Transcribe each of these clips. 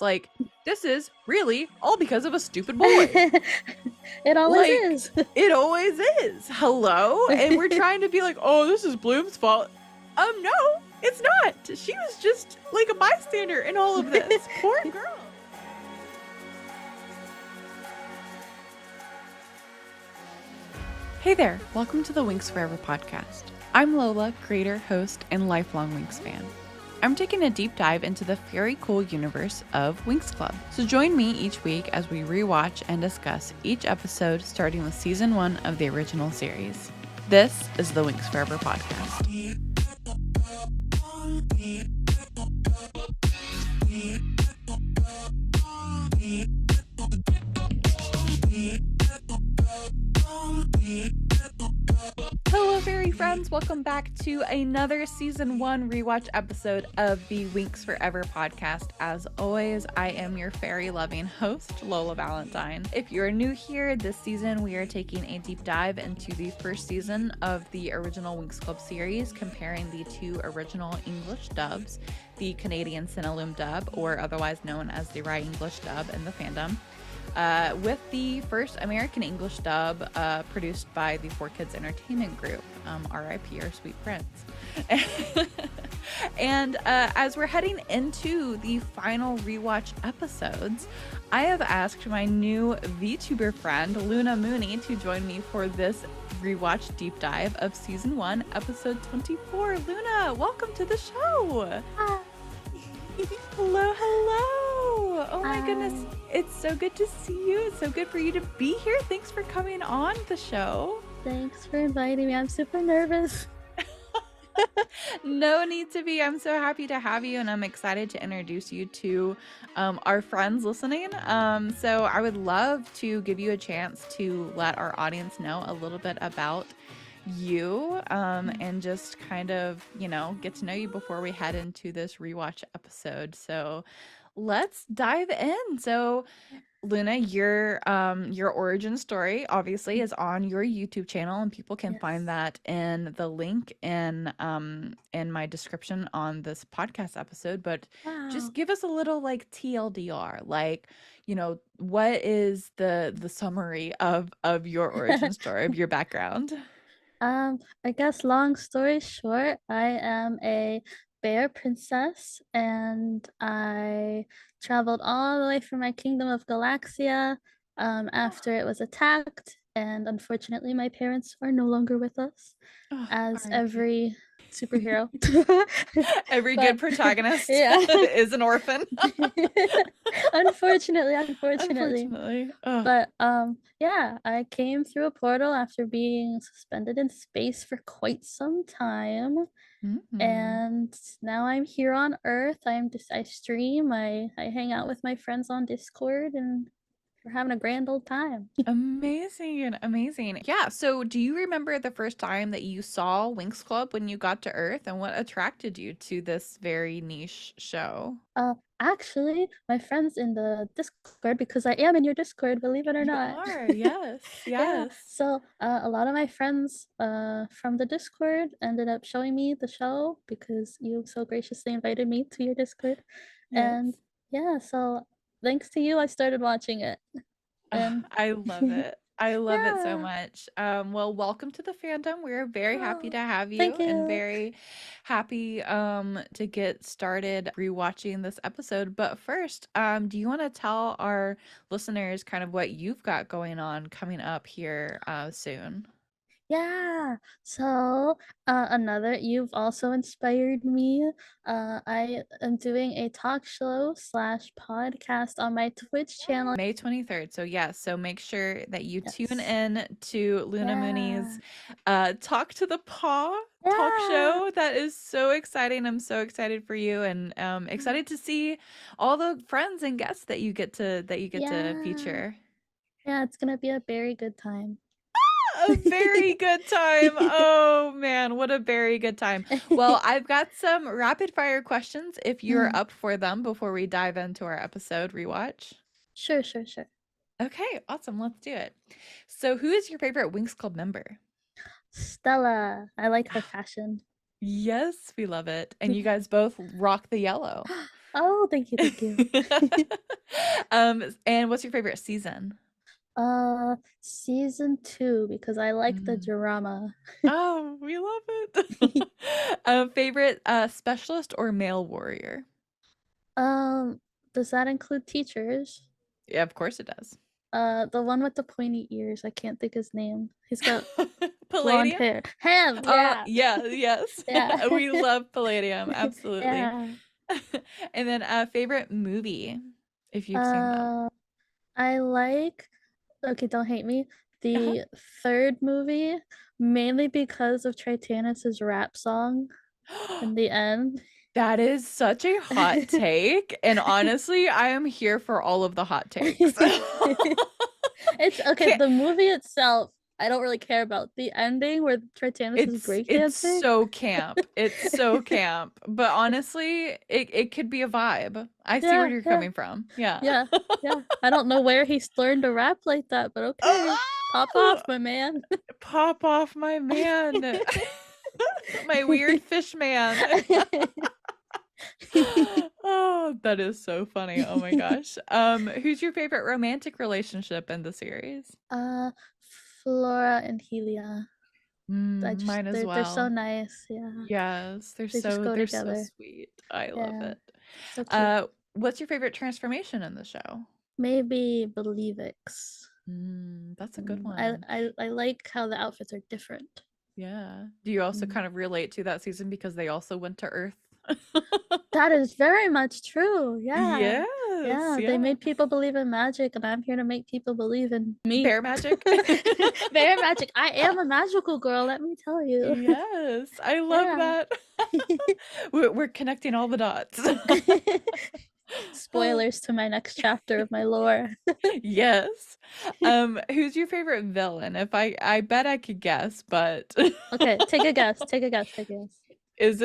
like, this is really all because of a stupid boy. It always Like, is. it always is. Hello? And we're trying to be like, oh, this is Bloom's fault. No, it's not. She was just like a bystander in all of this. Poor girl. Hey there, welcome to the Winx Forever podcast. I'm Lola, creator, host, and lifelong Winx fan. I'm taking a deep dive into the very cool universe of Winx Club. So join me each week as we rewatch and discuss each episode starting with season 1 of the original series. This is the Winx Forever podcast. Hello fairy friends, welcome back to another season 1 rewatch episode of the Winx Forever podcast. As always, I am your fairy loving host, Lola Valentine. If you're new here, this season we are taking a deep dive into the first season of the original Winx Club series, comparing the two original English dubs, the Canadian Cinelume dub, or otherwise known as the Rye English dub in the fandom, with the first American English dub produced by the 4Kids Entertainment Group, RIP our sweet prince. And as we're heading into the final rewatch episodes, I have asked my new V-tuber friend LunaMoonie to join me for this rewatch deep dive of season 1, episode 24. Luna, welcome to the show. Hi. Hello, hello. Oh my goodness. It's so good to see you. It's so good for you to be here. Thanks for coming on the show. Thanks for inviting me. I'm super nervous. No need to be. I'm so happy to have you, and I'm excited to introduce you to our friends listening. So I would love to give you a chance to let our audience know a little bit about you, and just kind of, get to know you before we head into this rewatch episode. So let's dive in. So Luna, your origin story obviously is on your YouTube channel, and people can find that in the link in my description on this podcast episode. But just give us a little like TLDR, like, what is the summary of your origin story, of your background? I guess long story short, I am a bear princess, and I traveled all the way from my kingdom of Galaxia after it was attacked, and unfortunately my parents are no longer with us, as every superhero. Every good protagonist yeah. is an orphan. Unfortunately. But yeah, I came through a portal after being suspended in space for quite some time. And now I'm here on Earth. I stream, I hang out with my friends on Discord, and we're having a grand old time. Amazing. Yeah, so do you remember the first time that you saw Winx Club when you got to Earth, and what attracted you to this very niche show? Actually, my friends in the Discord, because I am in your Discord, believe it or not. You are, yes, Yeah, yes. so a lot of my friends from the Discord ended up showing me the show because you so graciously invited me to your Discord. Yes. And yeah, so thanks to you, I started watching it. And I love it. I love it so yeah. much. Well, welcome to the fandom. We're very happy to have you, Thank and you. very happy to get started rewatching this episode. But first, do you want to tell our listeners kind of what you've got going on coming up here soon? Yeah. So you've also inspired me. I am doing a talk show / podcast on my Twitch channel. May 23rd. So yes, so make sure that you tune in to LunaMoonie's Talk to the Paw talk show. That is so exciting. I'm so excited for you, and excited to see all the friends and guests that you get to feature. Yeah, it's gonna be a very good time. A very good time. Oh man, what a very good time. Well, I've got some rapid fire questions if you're up for them before we dive into our episode rewatch. Sure. Okay, awesome. Let's do it. So, who is your favorite Winx Club member? Stella. I like her fashion. Yes, we love it. And you guys both rock the yellow. Oh, thank you. And what's your favorite season? Season 2 because I like the Mm. drama. Oh, we love it. Favorite specialist or male warrior? Um, does that include teachers? Yeah, of course it does. The one with the pointy ears. I can't think his name. He's got blonde Palladium? hair. Him, yeah. Yeah, yes. Yeah. We love Palladium, absolutely. Yeah. And then favorite movie, if you've seen them. Uh, I like, okay, don't hate me, Uh-huh. the third movie, mainly because of Tritanus's rap song in the end. That is such a hot take, and honestly, I am here for all of the hot takes. It's okay, Can't, the movie itself, I don't really care about. The ending where Tritanus is it's breakdancing. so camp. It's so camp. But honestly, it could be a vibe. I see where Yeah, you're yeah, coming from. Yeah. yeah, yeah. I don't know where he's learned to rap like that, but okay. Pop Oh, off, my man. pop off my man. My weird fish man. Oh, that is so funny. Oh my gosh. Who's your favorite romantic relationship in the series? Uh, Flora and Helia. Mine as They're so well. nice. Yeah. Yes, They just go they're so together. sweet. I love Yeah. it. So cute. What's your favorite transformation in the show? Maybe Believix. That's a good one. I like how the outfits are different. Yeah. Do you also Mm. kind of relate to that season because they also went to Earth? That is very much true. Yeah. Yes, Yeah, they yeah. made people believe in magic, and I'm here to make people believe in me. Bear magic? Very magic. I am a magical girl, let me tell you. Yes, I love Yeah. that. We're connecting all the dots. Spoilers to my next chapter of my lore. Yes. Who's your favorite villain? If I bet I could guess, but Okay, take a guess. Take a guess. Take a guess. is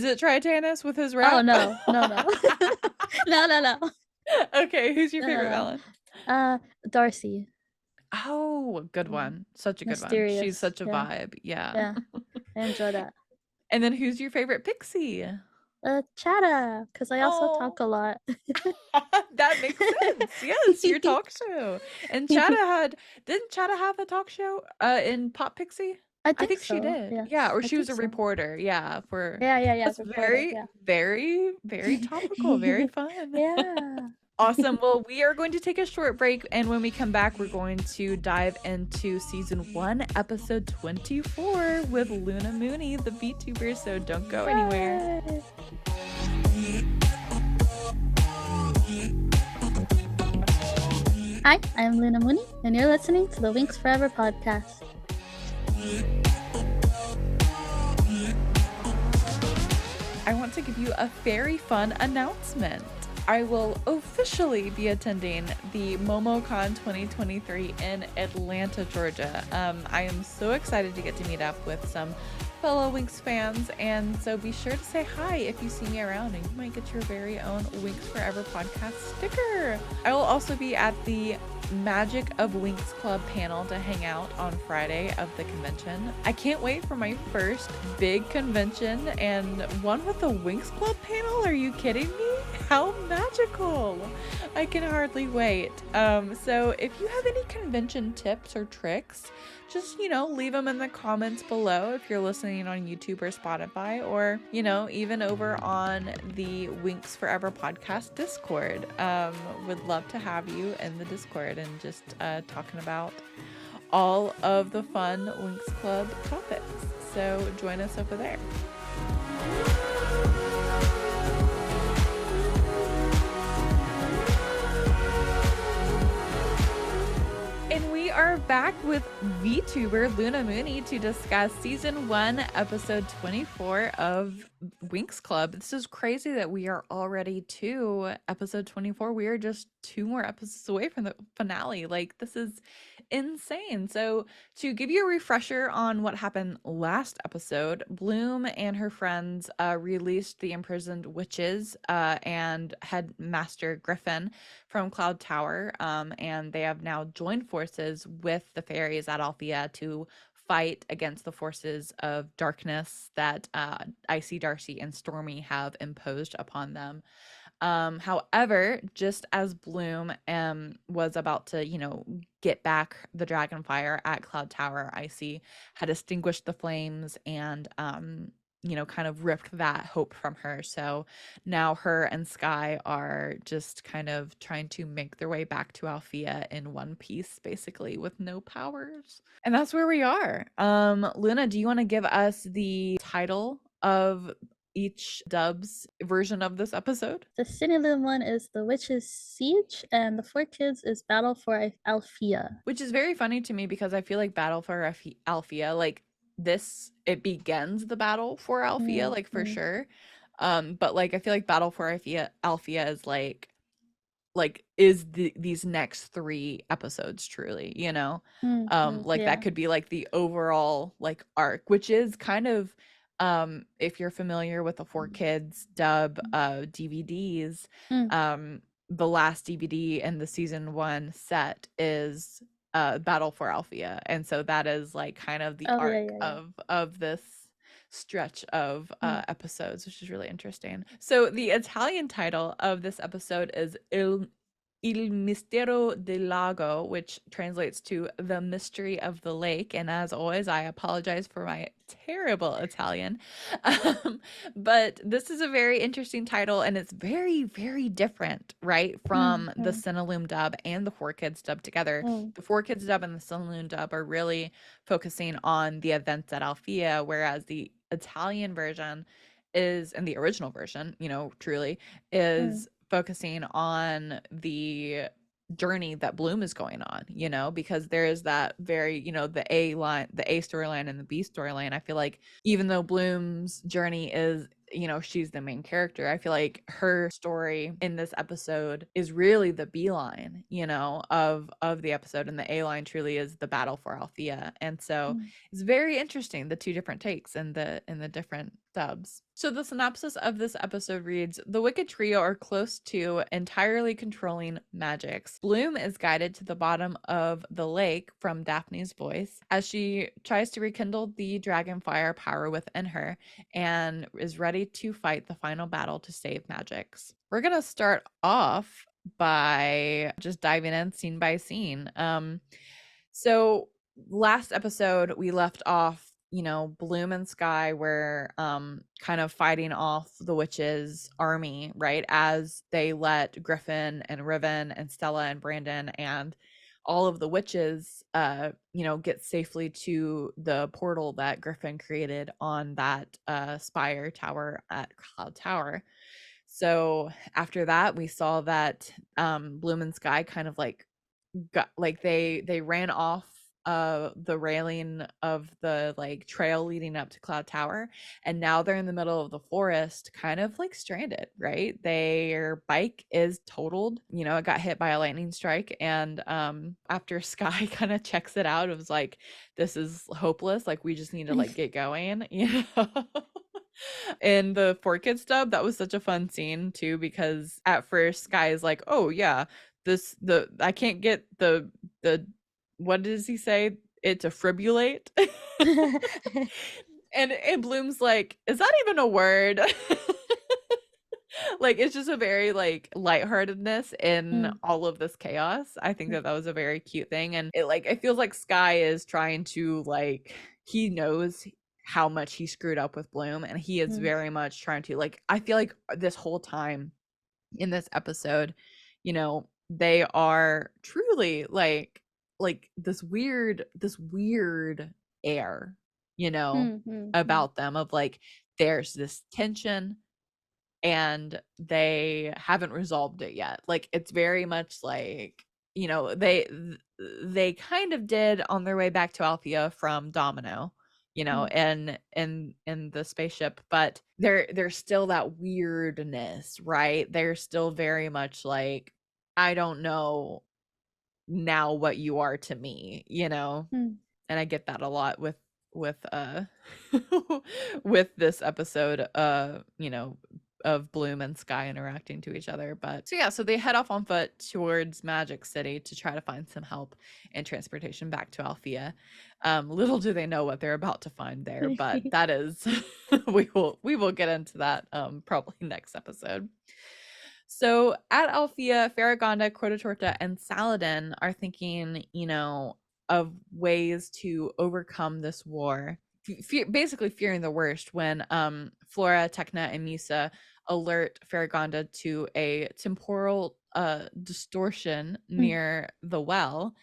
it Tritanus with his Oh rap? no, no, no. No, no, no. Okay, who's your No, no, favorite no. villain? Darcy. Oh, good Mm. one. Such a good one. She's Mysterious. such a Yeah. vibe. Yeah. Yeah. I enjoy that. And then who's your favorite pixie? Chatta, because I also Oh, talk a lot. that makes sense. Yes, your talk show. And didn't Chatta have a talk show in Pop Pixie? I I think think she so. did. Yeah, Yes, or I she was think a so. reporter. Yeah, Yeah, yeah, yeah. that's Reporter. very, Yeah. very, very topical, very fun. Yeah. Awesome. Well, we are going to take a short break, and when we come back, we're going to dive into season 1, episode 24 with LunaMoonie, the V-tuber. So don't go anywhere. Yay. Hi, I'm LunaMoonie, and you're listening to the Winx Forever podcast. I want to give you a very fun announcement. I will officially be attending the MomoCon 2023 in Atlanta, Georgia. I am so excited to get to meet up with some fellow Winx fans, and so be sure to say hi if you see me around, and you might get your very own Winx Forever podcast sticker. I will also be at the Magic of Winx Club panel to hang out on Friday of the convention. I can't wait for my first big convention and one with the Winx Club panel. Are you kidding me? How magical! I can hardly wait. So if you have any convention tips or tricks, just, leave them in the comments below if you're listening on YouTube or Spotify, or, even over on the Winx Forever podcast Discord. Would love to have you in the Discord and just talking about all of the fun Winx Club topics. So join us over there. And we are back with V-tuber LunaMoonie to discuss season 1, episode 24 of Winx Club. This is crazy that we are already to episode 24. We are just 2 more episodes away from the finale. Like, this is insane. So, to give you a refresher on what happened last episode, Bloom and her friends released the imprisoned witches and headmaster Griffin from Cloud Tower, and they have now joined forces with the fairies at Alfea to fight against the forces of darkness that Icy, Darcy, and Stormy have imposed upon them. However, just as Bloom was about to, get back the dragonfire at Cloud Tower, Icy had extinguished the flames and kind of ripped that hope from her. So now her and Sky are just kind of trying to make their way back to Alfea in one piece, basically, with no powers. And that's where we are. Luna, do you want to give us the title of each dub's version of this episode? The Cinnalum one is The Witch's Siege, and the Four Kids is Battle for Alfea. Which is very funny to me because I feel like Battle for Alfea, like this, it begins the battle for Alfea, like for Mm-hmm. sure. But like I feel like Battle for Alfea is like is these next 3 episodes truly, Mm-hmm. like that Yeah. could be like the overall like arc, which is kind of if you're familiar with the Four Kids dub DVDs, Mm. the last DVD in the season 1 set is Battle for Alfea, and so that is like kind of the Oh yeah, arc yeah, yeah. of this stretch of Mm. episodes, which is really interesting. So the Italian title of this episode is Il Mistero del Lago, which translates to The Mystery of the Lake. And as always, I apologize for my terrible Italian. But this is a very interesting title, and it's very, very different, right, from the Mm-hmm. Cinnaloom dub and the Four Kids dub together. Mm. The Four Kids dub and the Cinnaloom dub are really focusing on the events at Alfea, whereas the Italian version is, and the original version, truly Mm. is focusing on the journey that Bloom is going on, because there is that very, the A storyline and the B storyline. I feel like even though Bloom's journey is, she's the main character, I feel like her story in this episode is really the B line, of the episode, and the A line truly is the battle for Althea. And so Mm. it's very interesting, the two different takes in the different dubs. So the synopsis of this episode reads: the Wicked Trio are close to entirely controlling magics. Bloom is guided to the bottom of the lake from Daphne's voice as she tries to rekindle the dragonfire power within her and is ready to fight the final battle to save magics. We're gonna start off by just diving in scene by scene. So last episode we left off, Bloom and Sky were kind of fighting off the witches army, right, as they let Griffin and Riven and Stella and Brandon and all of the witches get safely to the portal that Griffin created on that spire tower at Cloud Tower. So after that we saw that Bloom and Sky kind of like got like they ran off the railing of the like trail leading up to Cloud Tower, and now they're in the middle of the forest, kind of like stranded, right? Their bike is totaled, it got hit by a lightning strike, and after Sky kind of checks it out, it was like, this is hopeless, like we just need to like get going, In the Four Kids dub, that was such a fun scene too, because at first Sky is like, oh yeah, the I can't get the what does he say? It to fibrillate. And Bloom's like, is that even a word? Like it's just a very like lightheartedness in Mm. all of this chaos. I think Mm. that was a very cute thing, and it feels like Sky is trying to like, he knows how much he screwed up with Bloom, and he is Mm. very much trying to like, I feel like this whole time in this episode, they are truly like this weird air, Mm. Mm. Mm. about them, of like there's this tension and they haven't resolved it yet. Like it's very much like, they kind of did on their way back to Althea from Domino, Mm. and in the spaceship, but there's still that weirdness, right? They're still very much like, I don't know now what you are to me, Mm. and I get that a lot with with this episode, of Bloom and Sky interacting to each other. But so yeah, so they head off on foot towards Magic City to try to find some help and transportation back to Althea. Little do they know what they're about to find there, but that is we will get into that probably next episode. So at Alfea, Farragonda, Crotatorta, and Saladin are thinking, of ways to overcome this war. Basically fearing the worst when Flora, Tecna, and Musa alert Farragonda to a temporal distortion Mm. near the well.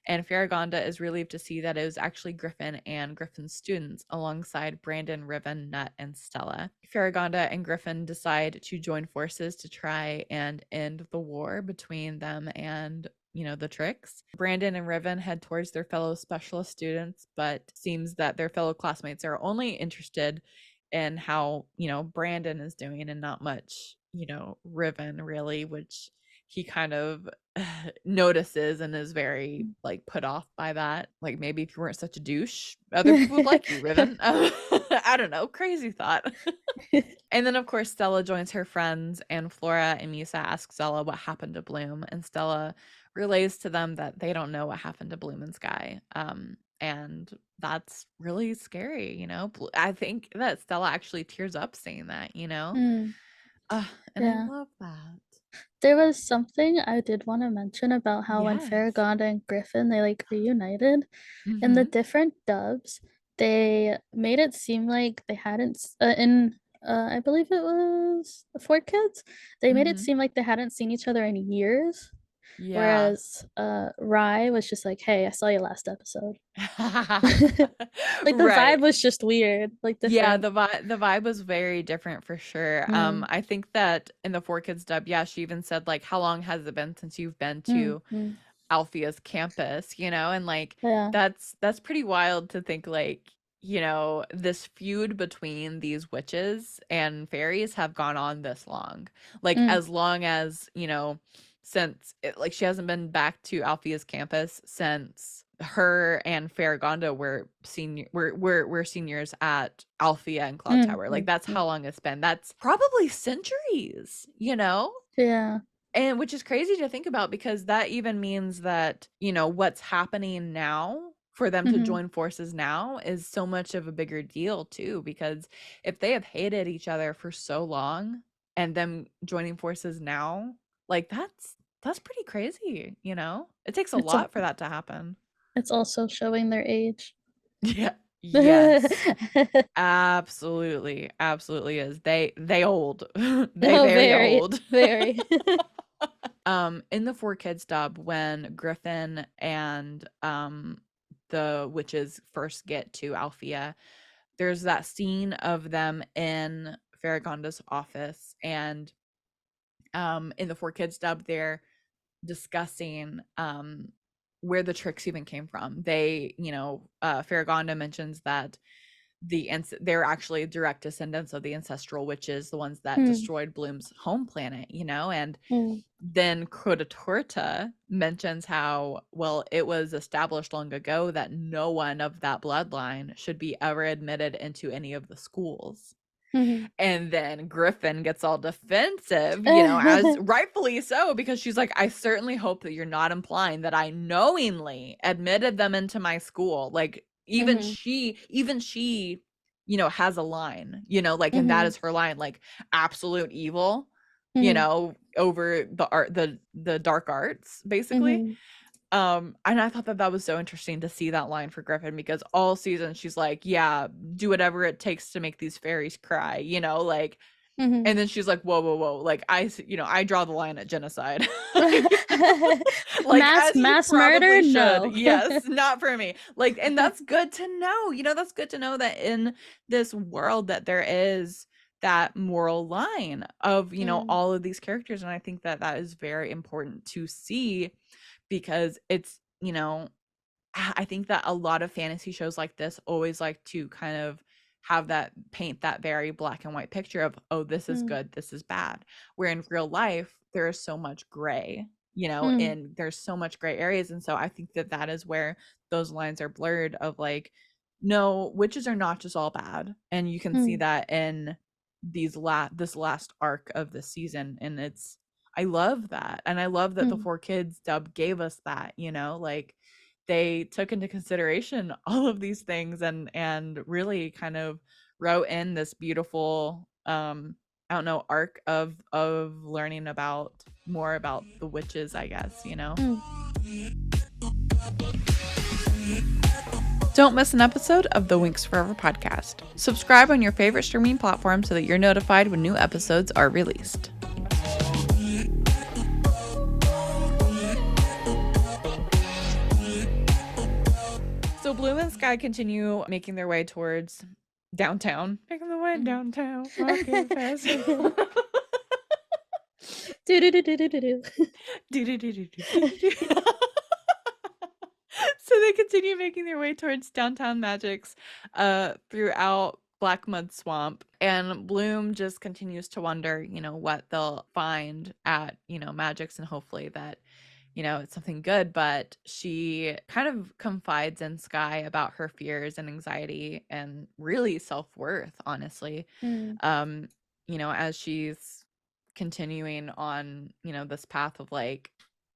And Farragonda is relieved to see that it was actually Griffin and Griffin's students alongside Brandon, Riven, Nut, and Stella. Farragonda and Griffin decide to join forces to try and end the war between them and the tricks. Brandon and Riven head towards their fellow specialist students, but seems that their fellow classmates are only interested in how, Brandon is doing and not much, Riven really, which he kind of notices and is very like put off by that. Like maybe if you weren't such a douche, other people would like you, Riven. I don't know, crazy thought. And then of course Stella joins her friends and Flora and Musa ask Stella what happened to Bloom, and Stella relays to them that they don't know what happened to Bloom and Sky. And that's really scary. I think that Stella actually tears up saying that. Mm, And I yeah. love that. There was something I did want to mention about how when Yes. Farragonda and Griffin they like reunited in the Mm-hmm. different dubs, they made it seem like they hadn't in I believe it was the Four Kids. They made it Mm-hmm. seem like they hadn't seen each other in years, Yeah. whereas Rye was just like, "Hey, I saw you last episode." Like the Right. vibe was just weird, like Yeah, different. the vibe was very different for sure. Mm, I think that in the Four Kids dub, yeah, she even said like, "How long has it been since you've been mm, to mm. Althea's campus?" And like Yeah. that's pretty wild to think like, this feud between these witches and fairies have gone on this long. Like Mm, as long as, since like she hasn't been back to Althea's campus since her and Farragonda were seniors at Althea and Cloud mm, Tower. Like mm, that's mm. how long it's been. That's probably centuries. Yeah. And which is crazy to think about because that even means that, what's happening now for them to Mm-hmm. join forces now is so much of a bigger deal too. Because if they have hated each other for so long and them joining forces now, like that's pretty crazy. It takes a It's a lot for that to happen. it's also showing their age. Yeah. Yes. Absolutely. Absolutely is. They old. They Oh, very very, old. very. In the Four Kids dub, when Griffin and the witches first get to Alfea, there's that scene of them in Farragonda's office, and in the Four Kids dub, they're discussing where the tricks even came from. Farragonda mentions that they're actually direct descendants of the ancestral witches, the ones that Mm, destroyed Bloom's home planet. And mm, then Crotatorta mentions how, well, it was established long ago that no one of that bloodline should be ever admitted into any of the schools. mhm. And then Griffin gets all defensive, as rightfully so, because she's like, I certainly hope that you're not implying that I knowingly admitted them into my school. Like, Mhm, even she, has a line, like, and that mhm, is her line, like, absolute evil, mhm, over the art, the dark arts, basically. mhm. And I thought that that was so interesting to see that line for Griffin because all season she's like, yeah, do whatever it takes to make these fairies cry, Mhm. and then she's like, whoa, whoa, whoa, like I draw the line at genocide. Like Mass as you mass murder? probably should. No. Yes, not for me. Like, and that's good to know. That's good to know that in this world that there is that moral line of, Mm, all of these characters, and I think that that is very important to see because I think that a lot of fantasy shows like this always like to kind of have that paint that very black and white picture of, oh, this is mm, good, this is bad. Where in real life, there is so much gray, mm, and there's so much gray areas. And so I think that that is where those lines are blurred of like, no, witches are not just all bad. And you can see mm, that in this last arc of the season. And I love that. And I love that the mm, Four Kids dub gave us that, like they took into consideration all of these things and really kind of wrote in this beautiful I don't know, arc of learning about more about the witches, I guess, you know. Don't miss an episode of the Winx Forever podcast. Subscribe on your favorite streaming platform so that you're notified when new episodes are released. So Bloom and Sky continue making their way towards downtown. Making their way downtown. Walking fast. So they continue making their way towards downtown Magic's throughout Black Mud Swamp, and Bloom just continues to wonder, you know, what they'll find at, you know, Magic's, and hopefully that, you know, it's something good. But she kind of confides in Sky about her fears and anxiety and really self-worth, honestly. You know, as she's continuing on, you know, this path of like,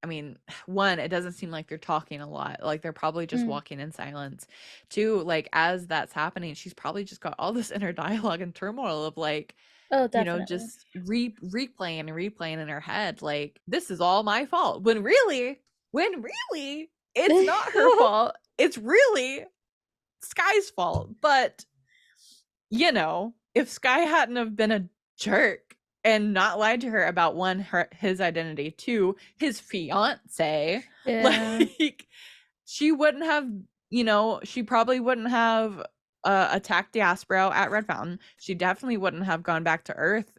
I mean, one, it doesn't seem like they're talking a lot. Like they're probably just walking in silence. Two, like as that's happening, she's probably just got all this inner dialogue and turmoil of like, Oh, you know, definitely. just replaying and replaying in her head, like, this is all my fault. When really, it's not her fault. It's really Sky's fault. But, you know, if Sky hadn't have been a jerk and not lied to her about one, his identity, two, his fiance, Yeah. like she wouldn't have, you know, she probably wouldn't have attacked Diaspro at Red Fountain. She definitely wouldn't have gone back to Earth,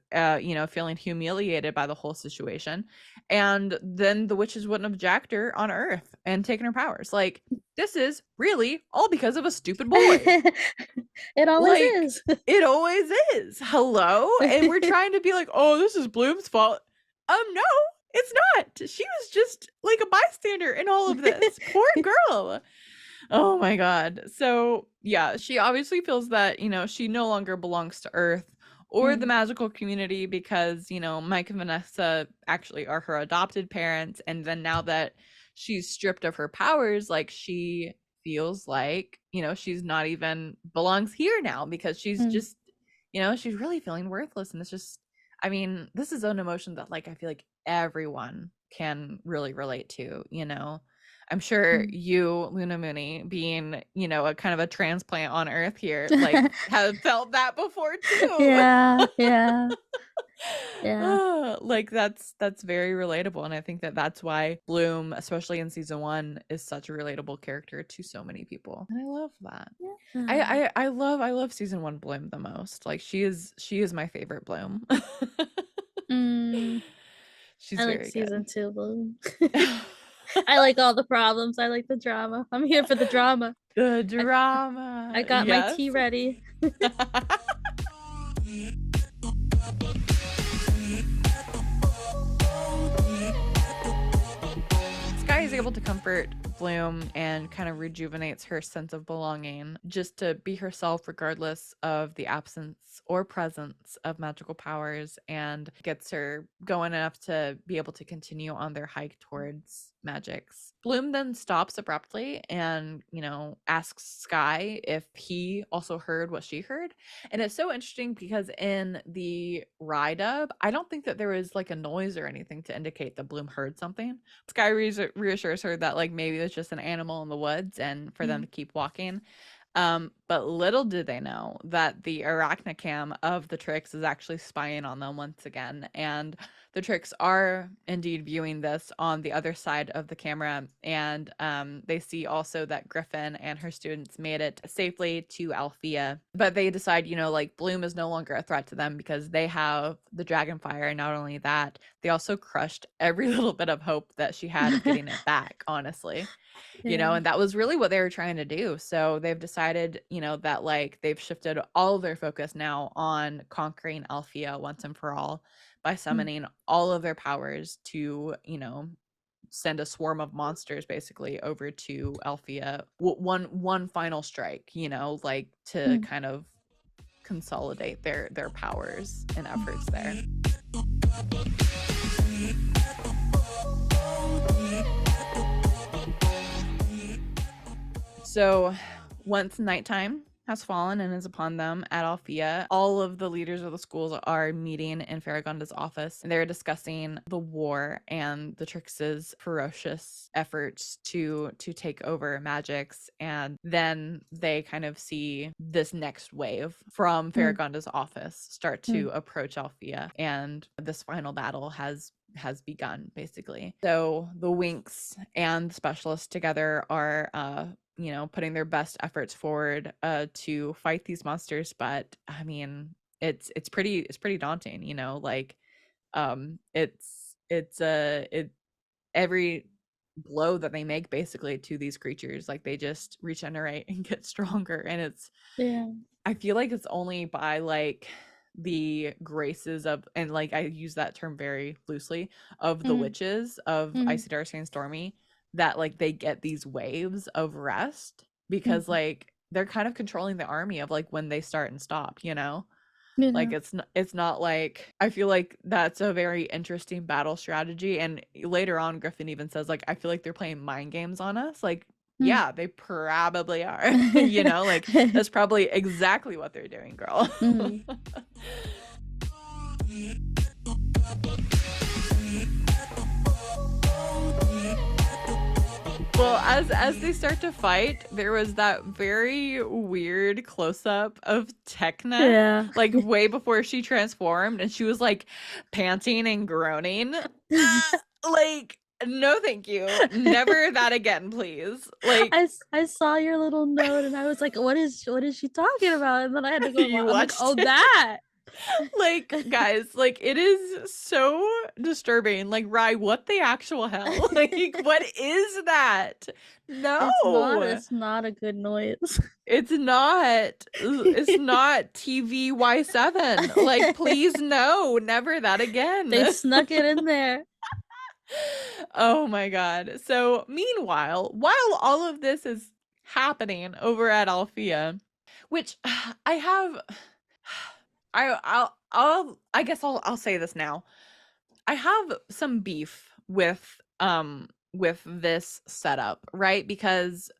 you know, feeling humiliated by the whole situation. And then the witches wouldn't have jacked her on Earth and taken her powers. Like, this is really all because of a stupid boy. It always Like, is. it always is. Hello? And we're trying to be like, oh, this is Bloom's fault. No, it's not. She was just like a bystander in all of this. Poor girl. Oh my God. So yeah, she obviously feels that, you know, she no longer belongs to Earth or the magical community because, you know, Mike and Vanessa actually are her adopted parents. And then now that she's stripped of her powers, like she feels like, you know, she's not even belongs here now because she's just, you know, she's really feeling worthless. And it's just, I mean, this is an emotion that like I feel like everyone can really relate to, you know. I'm sure you, LunaMoonie, being, you know, a kind of a transplant on Earth here, like have felt that before too. Yeah. Like that's very relatable, and I think that that's why Bloom, especially in season 1, is such a relatable character to so many people, and I love that. Yeah. I love season 1 Bloom the most. Like she is my favorite Bloom. She's I like very season good. 2 Bloom. I like all the problems. I like the drama. I'm here for the drama. The drama. I got my tea ready. Sky is able to comfort Bloom and kind of rejuvenates her sense of belonging just to be herself regardless of the absence or presence of magical powers, and gets her going enough to be able to continue on their hike towards Magic's. Bloom then stops abruptly and, you know, asks Sky if he also heard what she heard. And it's so interesting because in the ride up, I don't think that there was like a noise or anything to indicate that Bloom heard something. Sky reassures her that like maybe it was just an animal in the woods and for them to keep walking. But little did they know that the arachnocam of the Tricks is actually spying on them once again, and the Tricks are indeed viewing this on the other side of the camera, and they see also that Griffin and her students made it safely to Alfea, but they decide, you know, like Bloom is no longer a threat to them because they have the Dragonfire, and not only that, they also crushed every little bit of hope that she had of getting it back, honestly. You know, and that was really what they were trying to do. So they've decided, you know, that like they've shifted all of their focus now on conquering Alfea once and for all by summoning all of their powers to, you know, send a swarm of monsters basically over to Alfea. One final strike, you know, like to kind of consolidate their powers and efforts there. So once nighttime has fallen and is upon them at Alfea. All of the leaders of the schools are meeting in Faragonda's office, and they're discussing the war and the Trix's ferocious efforts to take over Magix. And then they kind of see this next wave from Faragonda's office start to approach Alfea, and this final battle has begun, basically. So the Winx and the specialists together are putting their best efforts forward to fight these monsters. But I mean, it's pretty daunting, like it every blow that they make basically to these creatures, like they just regenerate and get stronger. And it's I feel like it's only by like the graces of, and like I use that term very loosely, of the witches of Icy Darcy and Stormy, that like they get these waves of rest, because like they're kind of controlling the army of like when they start and stop, like it's not like, I feel like that's a very interesting battle strategy. And later on Griffin even says like, I feel like they're playing mind games on us. Like, yeah, they probably are. Like that's probably exactly what they're doing, girl. Well, as they start to fight, there was that very weird close-up of Tekna, like way before she transformed, and she was like panting and groaning. Like, no thank you, never that again, please. Like, I saw your little note and I was like, what is she talking about? And then I had to go You I'm like, oh, watched it? that. Like, guys, like it is so disturbing. Like, Rye, what the actual hell? Like, what is that? No, It's not a good noise. it's not TVY7. Like, please, no, never that again. They snuck it in there. Oh my god. So meanwhile, while all of this is happening over at Alfea, which I have I guess I'll say this now. I have some beef with this setup, right? Because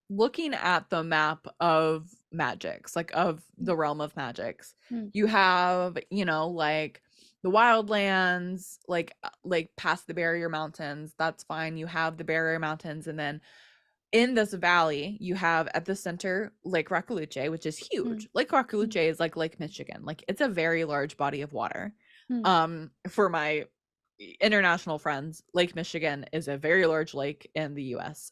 looking at the map of Magix, like of the realm of Magix, you have, like the wildlands, like past the barrier mountains, that's fine. You have the barrier mountains, and then in this valley, you have at the center Lake Rakaluche, which is huge. Lake Rakaluche is like Lake Michigan. Like it's a very large body of water. For my international friends, Lake Michigan is a very large lake in the US.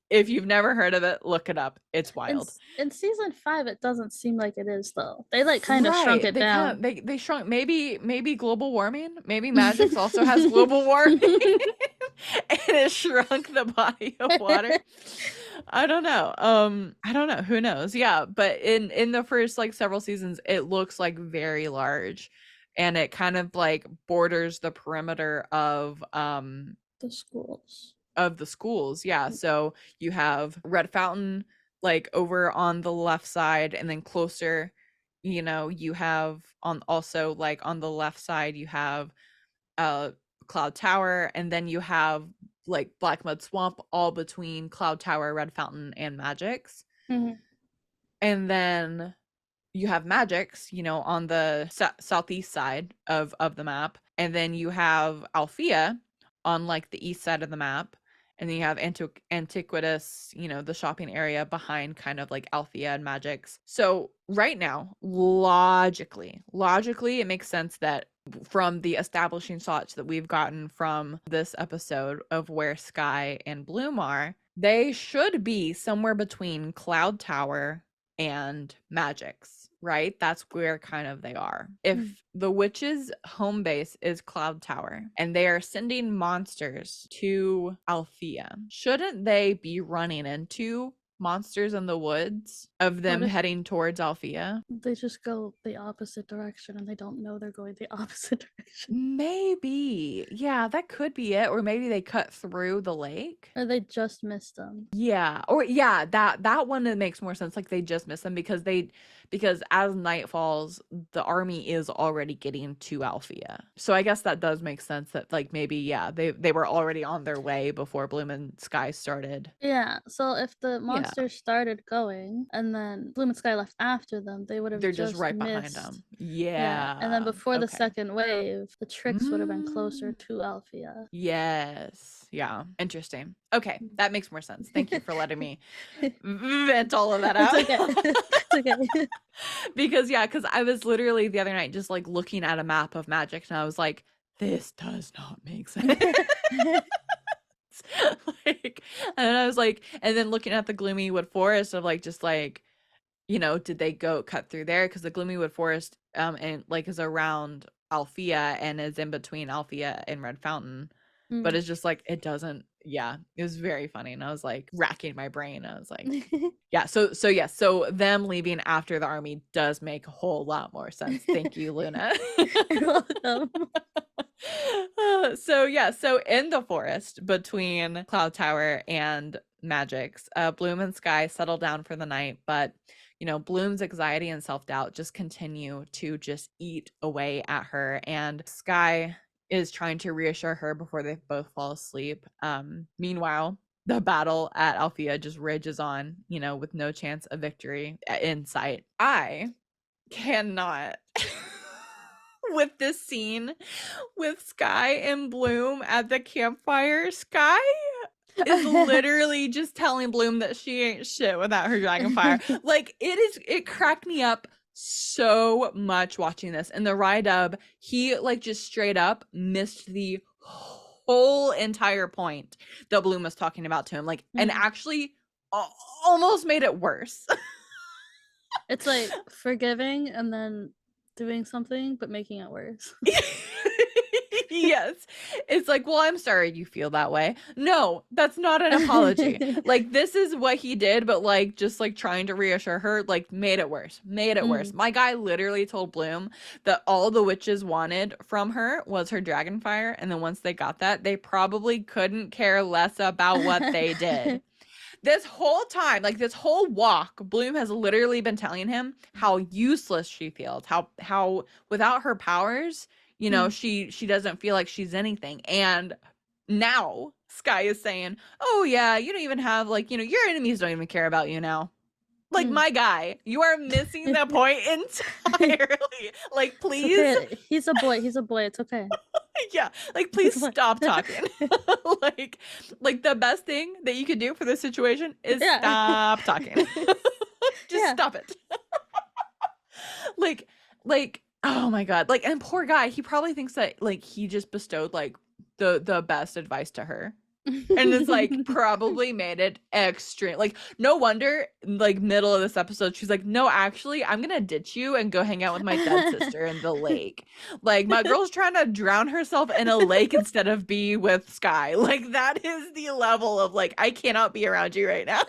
If you've never heard of it, look it up. It's wild. In season 5, it doesn't seem like it is though. They like kind of shrunk it down. They shrunk. Maybe global warming. Maybe Magix also has global warming, and it shrunk the body of water. I don't know. I don't know. Who knows? Yeah, but in the first like several seasons, it looks like very large, and it kind of like borders the perimeter of the schools. Yeah. So you have Red Fountain like over on the left side, and then closer, you have on also like on the left side you have Cloud Tower, and then you have like Black Mud Swamp all between Cloud Tower, Red Fountain, and Magix. And then you have Magix, on the southeast side of the map, and then you have Alfea on like the east side of the map, and then you have Antiquitas, the shopping area behind kind of like Alfea and Magix. So right now, logically, it makes sense that from the establishing shots that we've gotten from this episode of where Sky and Bloom are, they should be somewhere between Cloud Tower and Magix, right? That's where kind of they are. If the witch's home base is Cloud Tower and they are sending monsters to Alfea, shouldn't they be running into monsters in the woods of them heading towards Alfea? They just go the opposite direction and they don't know they're going the opposite direction. Maybe. Yeah, that could be it. Or maybe they cut through the lake. Or they just missed them. Yeah. Or yeah, that one, it makes more sense. Like they just missed them because as night falls, the army is already getting to Alfea. So I guess that does make sense that like maybe, yeah, they were already on their way before Bloom and Sky started. Yeah. So if the monsters Winxers started going, and then Bloom and Sky left after them, they would have They're just just right behind them. missed. Yeah. And then before the Okay. second wave, the tricks would have been closer to Alfea. Yes. Yeah. Interesting. Okay. That makes more sense. Thank you for letting me vent all of that out. It's okay. It's okay. Because I was literally the other night just like looking at a map of magic and I was like, this does not make sense. Like, and I was like, and then looking at the Gloomy Wood Forest of like, just like, did they go cut through there? Because the Gloomy Wood Forest, and like is around Alfea and is in between Alfea and Red Fountain, but it's just like it doesn't. Yeah, it was very funny, and I was like racking my brain. I was like, yeah. So them leaving after the army does make a whole lot more sense. Thank you, Luna. You're welcome. So in the forest between Cloud Tower and Magic's, Bloom and Sky settle down for the night, but Bloom's anxiety and self-doubt just continue to just eat away at her, and Sky is trying to reassure her before they both fall asleep. Meanwhile, the battle at Alfea just rages on, with no chance of victory in sight. I cannot with this scene with Sky and Bloom at the campfire. Sky is literally just telling Bloom that she ain't shit without her dragonfire. Like it cracked me up so much watching this. And the Rydub, he like just straight up missed the whole entire point that Bloom was talking about to him. Like, and actually almost made it worse. It's like forgiving and then doing something but making it worse. Yes. It's like, well, I'm sorry you feel that way. No, that's not an apology. Like, this is what he did, but like just like trying to reassure her, like made it worse. My guy literally told Bloom that all the witches wanted from her was her dragonfire, and then once they got that, they probably couldn't care less about what they did. This whole time, like this whole walk, Bloom has literally been telling him how useless she feels, how without her powers, she doesn't feel like she's anything. And now Sky is saying, oh yeah, you don't even have like, your enemies don't even care about you now. Like, my guy, you are missing the point entirely. Like, please. Okay. He's a boy. It's okay. Yeah, like please stop talking. like the best thing that you could do for this situation is stop talking. Just stop it. like oh my god, like, and poor guy, he probably thinks that like he just bestowed like the best advice to her. And it's like probably made it extreme. Like, no wonder, like, middle of this episode, she's like, no, actually, I'm gonna ditch you and go hang out with my dead sister in the lake. Like, my girl's trying to drown herself in a lake instead of be with Sky. Like, that is the level of like, I cannot be around you right now.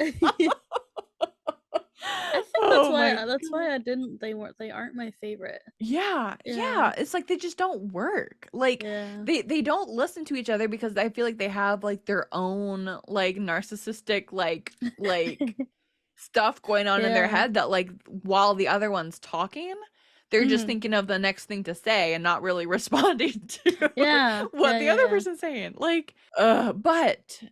I think that's why they aren't my favorite. Yeah. It's like they just don't work. Like they don't listen to each other because I feel like they have like their own like narcissistic like stuff going on in their head that like while the other one's talking, they're just thinking of the next thing to say and not really responding to what the other person's saying. Like but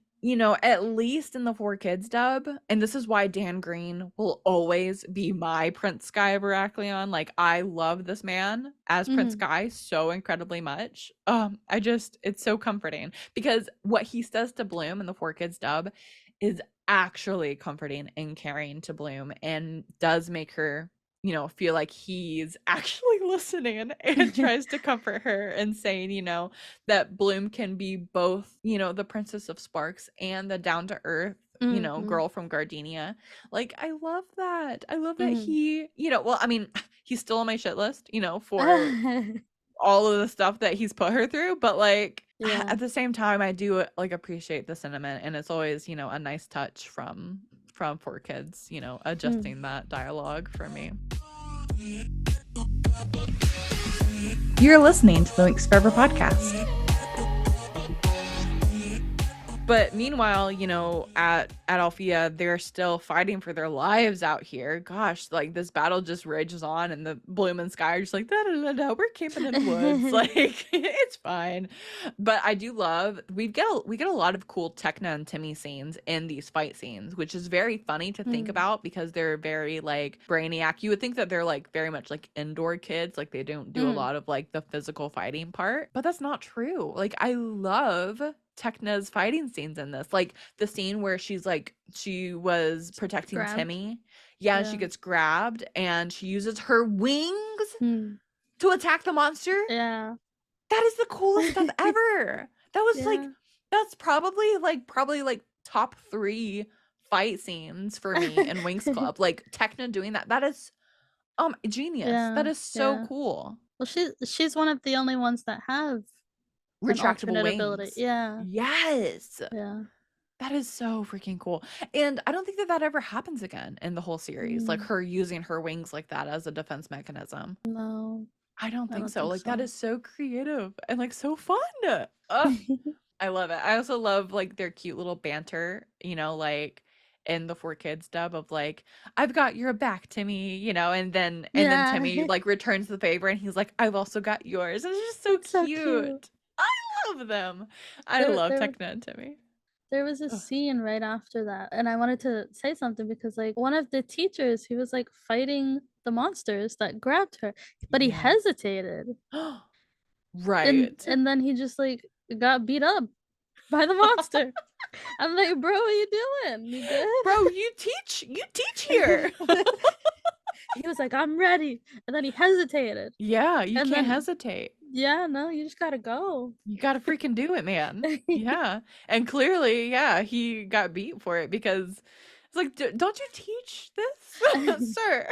at least in the 4Kids dub, and this is why Dan Green will always be my Prince Sky of Heraklion. Like, I love this man as Prince Sky so incredibly much. It's so comforting because what he says to Bloom in the 4Kids dub is actually comforting and caring to Bloom and does make her feel like he's actually listening and tries to comfort her and saying, that Bloom can be both, the Princess of Sparks and the down-to-earth, girl from Gardenia. Like, I love that. I love that he, well, I mean, he's still on my shit list, for all of the stuff that he's put her through. But like, at the same time, I do like appreciate the sentiment. And it's always, a nice touch from 4Kids, adjusting that dialogue for me. You're listening to the WinxForeverPodcast. But meanwhile, you know, at Alfea, they're still fighting for their lives out here. Gosh, like this battle just rages on, and the Bloom and Sky are just like, da, da, da, da, we're camping in the woods, like it's fine. But I do love we get a lot of cool Tekna and Timmy scenes in these fight scenes, which is very funny to think about because they're very like brainiac. You would think that they're like very much like indoor kids, like they don't do a lot of like the physical fighting part, but that's not true. Like I love Tekna's fighting scenes in this. Like the scene where she's like she was protecting Grabbed. Timmy. Yeah, and she gets grabbed and she uses her wings to attack the monster. Yeah. That is the coolest stuff ever. That was like that's probably like top 3 fight scenes for me in Winx Club. Like Tekna doing that. That is genius. That is so cool. Well, she's one of the only ones that have Retractable wings. ability. Yeah. Yes. Yeah. That is so freaking cool. And I don't think that ever happens again in the whole series. Like her using her wings like that as a defense mechanism. No. I don't think so. Like that is so creative and like so fun. I love it. I also love like their cute little banter, you know, like in the 4Kids dub of like, I've got your back, Timmy, you know, and then Timmy like returns the favor and he's like, I've also got yours. And it's just so cute. I love them. I love Tekna and Timmy. There was a scene right after that, and I wanted to say something because like one of the teachers, he was like fighting the monsters that grabbed her, but he hesitated. Right. And then he just like got beat up by the monster. I'm like, bro, what are you doing? You good? Bro, you teach here. He was like, I'm ready. And then he hesitated. Yeah, you can't hesitate. Yeah, no, you just gotta go. You gotta freaking do it, man. Yeah. And clearly, yeah, he got beat for it because it's like, don't you teach this, sir?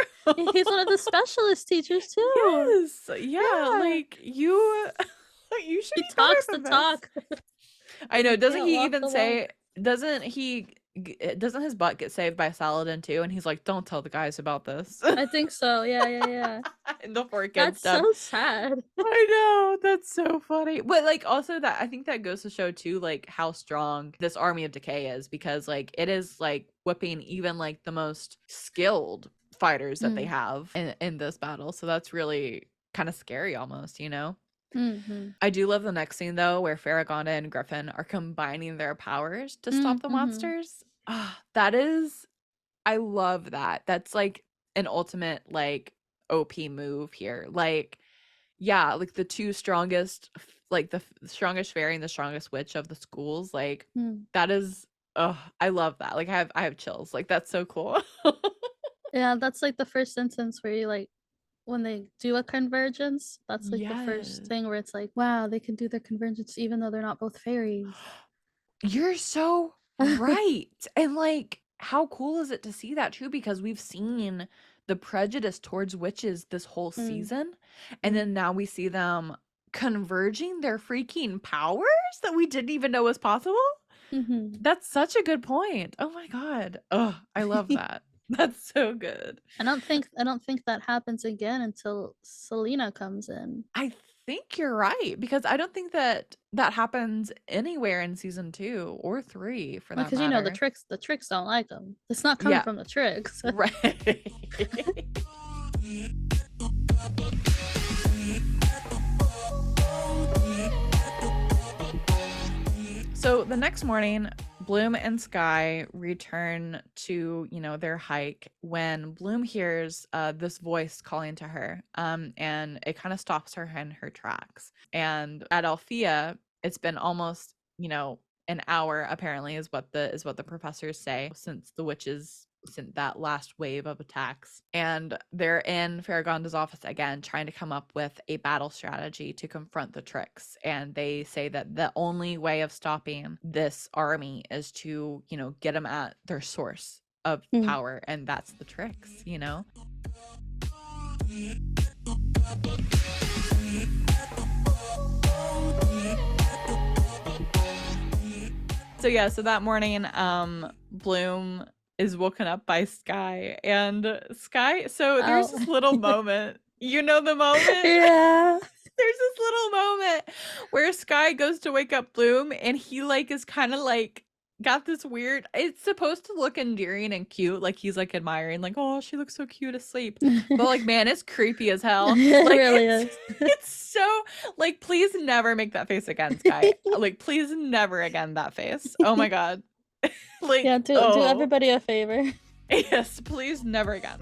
He's one of the specialist teachers too. Yes. Yeah. Like you should he talks the talk. I know. Doesn't he even say, doesn't his butt get saved by Saladin too? And he's like, don't tell the guys about this. I think so. Yeah. In the 4Kids That's stuff. so sad. I know. That's so funny. But like also that I think that goes to show too like how strong this army of decay is, because like it is like whipping even like the most skilled fighters that they have in this battle. So that's really kind of scary almost, you know? I do love the next scene though, where Farragonda and Griffin are combining their powers to stop the monsters. That is, I love that. That's like an ultimate like OP move here. Like, yeah, like the two strongest, like the strongest fairy and the strongest witch of the schools. Like that is, I love that. Like I have chills. Like that's so cool. Yeah, that's like the first instance where you like when they do a convergence, that's like the first thing where it's like, wow, they can do their convergence even though they're not both fairies. You're so right. And like, how cool is it to see that too? Because we've seen the prejudice towards witches this whole season. And then now we see them converging their freaking powers that we didn't even know was possible. That's such a good point. Oh my God. Oh, I love that. That's so good. I don't think that happens again until Selena comes in. I think you're right, because I don't think that happens anywhere in season 2 or 3 for that matter. Because you know the tricks don't like them. It's not coming from the tricks. Right. So the next morning, Bloom and Sky return to, you know, their hike when Bloom hears this voice calling to her, and it kind of stops her in her tracks. And at Alfea, it's been almost, you know, an hour apparently is what the professors say since the witches sent that last wave of attacks, and they're in Farragonda's office again trying to come up with a battle strategy to confront the tricks. And they say that the only way of stopping this army is to, you know, get them at their source of power, and that's the tricks, you know. So that morning Bloom is woken up by Sky, and Sky, so there's this little moment. You know the moment? Yeah. There's this little moment where Sky goes to wake up Bloom and he like is kind of like got this weird, it's supposed to look endearing and cute, like he's like admiring, like, oh, she looks so cute asleep. But like, man, it's creepy as hell. It Like really is. it's so like, please never make that face again, Sky. Like, please never again that face. Oh my god. Yeah, Like, do oh. everybody a favor. Yes, please never again.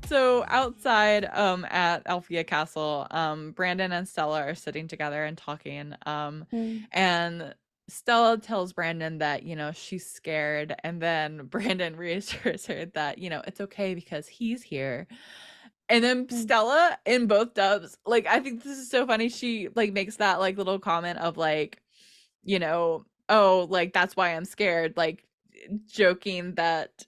So outside at Alfea Castle, Brandon and Stella are sitting together and talking. Mm, And Stella tells Brandon that, you know, she's scared, and then Brandon reassures her that, you know, it's okay because he's here. And then mm, Stella in both dubs, like, I think this is so funny. She like makes that like little comment of like, you know, oh, like that's why I'm scared, like joking that,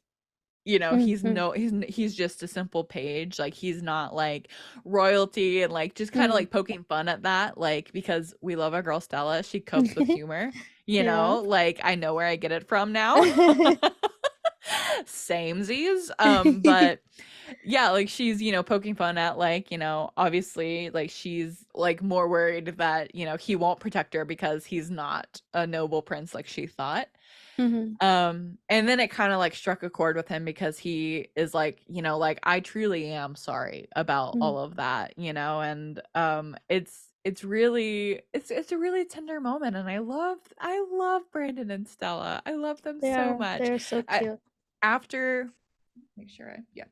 you know, mm, mm, he's just a simple page, like he's not like royalty, and like just kind of mm. like poking fun at that, like, because we love our girl Stella, she copes with humor, you Yeah. know, like I know where I get it from now. Samesies. But yeah, like she's, you know, poking fun at like, you know, obviously like she's like more worried that, you know, he won't protect her because he's not a noble prince like she thought. Mhm, And then it kind of like struck a chord with him because he is like, you know, like I truly am sorry about mm. all of that, you know, and it's really it's a really tender moment, and I love Brandon and Stella. I love them so much. They're so I cute. after make sure I yeah.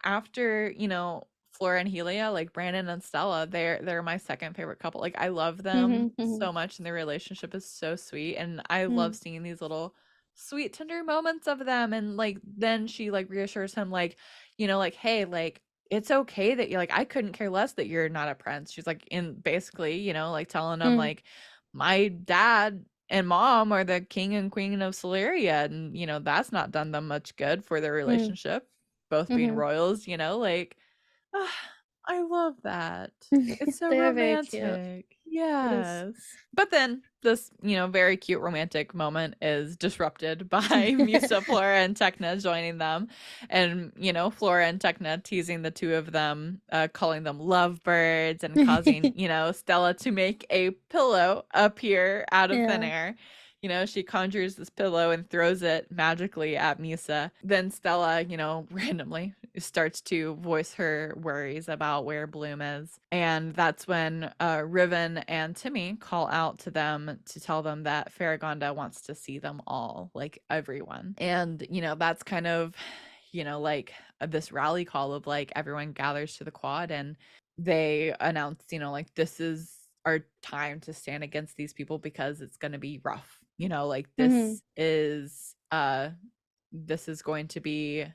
After, you know, Flora and Helia, like Brandon and Stella, they're my second favorite couple. Like I love them Mhm, mhm, so much and their relationship is so sweet, and I love mm, seeing these little sweet tender moments of them, and like then she like reassures him like, you know, like, hey, like it's okay that you're like, I couldn't care less that you're not a prince. She's like, in basically, you know, like telling him mm, like my dad and mom are the king and queen of Celeria, and you know that's not done them much good for their mm, relationship, both being mhm. royals, you know, like ah, I love that. It's so They are very cute. romantic. It is. Yes. But then this, you know, very cute romantic moment is disrupted by Musa, Flora, and Tecna joining them. And, you know, Flora and Tecna teasing the two of them, calling them lovebirds and causing, you know, Stella to make a pillow appear out of thin Yeah. air. You know, she conjures this pillow and throws it magically at Musa. Then Stella, you know, randomly starts to voice her worries about where Bloom is. And that's when Riven and Timmy call out to them to tell them that Faragonda wants to see them all, like everyone. And, you know, that's kind of, you know, like this rally call of like everyone gathers to the quad, and they announce, you know, like this is our time to stand against these people because it's going to be rough. You know, like Mhm, this is going to be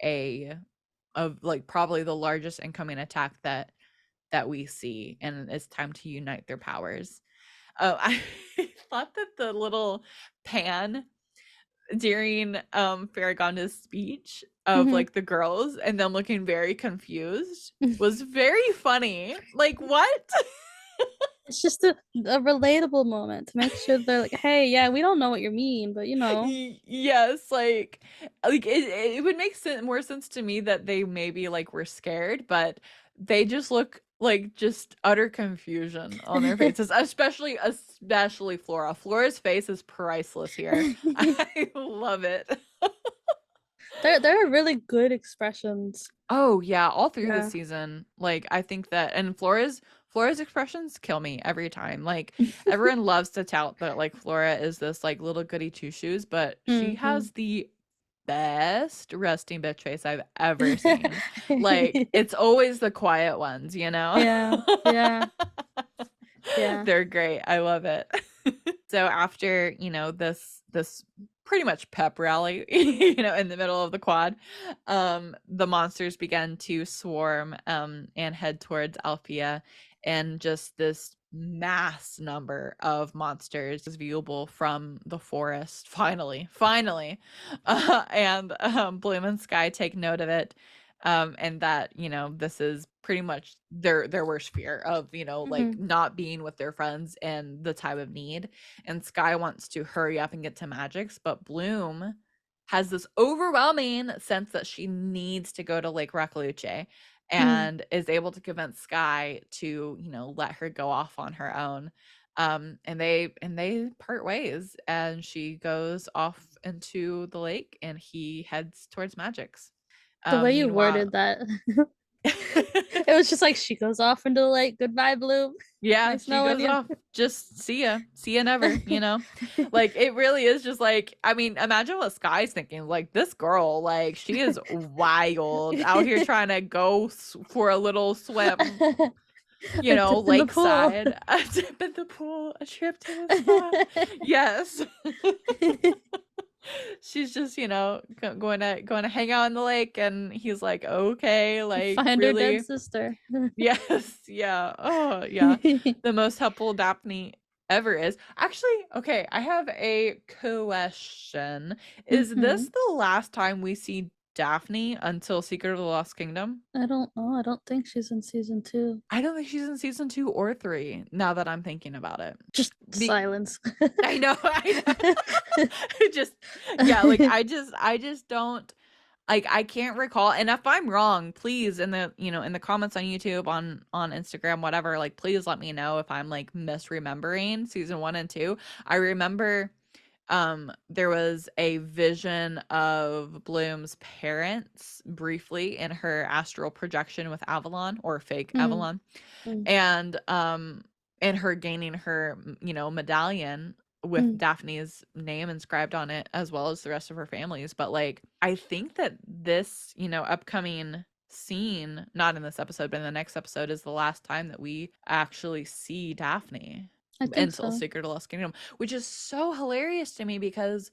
a of like probably the largest incoming attack that we see, and it's time to unite their powers. I thought that the little pan during Faragonda's speech of mhm. like the girls and them looking very confused was very funny. Like what? It's just a relatable moment to make sure they're like, "Hey, yeah, we don't know what you mean, but, you know." Yes, like it would make more sense to me that they maybe like were scared, but they just look like just utter confusion on their faces, especially Flora. Flora's face is priceless here. I love it. There are really good expressions. Oh yeah, all through the Yeah. season. Like I think that, and Flora's expressions kill me every time. Like everyone loves to tout that like Flora is this like little goody two shoes, but she Mhm. has the best resting bitch face I've ever seen. Like it's always the quiet ones, you know? Yeah, yeah, yeah. They're great. I love it. So after, you know, this pretty much pep rally, you know, in the middle of the quad, the monsters began to swarm and head towards Alfea, and just this mass number of monsters is viewable from the forest. Finally, and Bloom and Sky take note of it. and that, you know, this is pretty much their worst fear of, you know, like Mm-hmm. not being with their friends in the time of need. And Sky wants to hurry up and get to Magic's, but Bloom has this overwhelming sense that she needs to go to Lake Rakaluche Mm. and is able to convince Sky to, you know, let her go off on her own. And they part ways, and she goes off into the lake and he heads towards Magic's. The way you Meanwhile, worded that, it was just like she goes off into the lake. Goodbye, Bloom. yeah, Nice she knowing goes you. off. Just see ya never, you know? Like, it really is just like, I mean, imagine what Sky's thinking. Like, this girl, like, she is wild out here trying to go for a little swim, you A know, dip in the pool. lakeside, a dip in the pool, a trip to the spa. Yes. She's just, you know, going to hang out in the lake, and he's like, okay, like, Find her dead really. sister. Yes, yeah. Oh, yeah. The most helpful Daphne ever is. Actually, okay, I have a question. Is Mm-hmm. this the last time we see Daphne until Secret of the Lost Kingdom? I don't know. I don't think she's in season 2. I don't think she's in season 2 or 3, now that I'm thinking about it. Just Be silence. I know, I know. Just yeah, like, I just don't, like, I can't recall, and if I'm wrong, please, in the, you know, in the comments on YouTube, on Instagram, whatever, like, please let me know if I'm, like, misremembering season 1 and 2. I remember there was a vision of Bloom's parents briefly in her astral projection with Avalon, or fake Mm, Avalon, mm, and her gaining her, you know, medallion with mm. Daphne's name inscribed on it, as well as the rest of her family's. But, like, I think that this, you know, upcoming scene, not in this episode but in the next episode, is the last time that we actually see Daphne I think until so. Secret of the Lost Kingdom, which is so hilarious to me because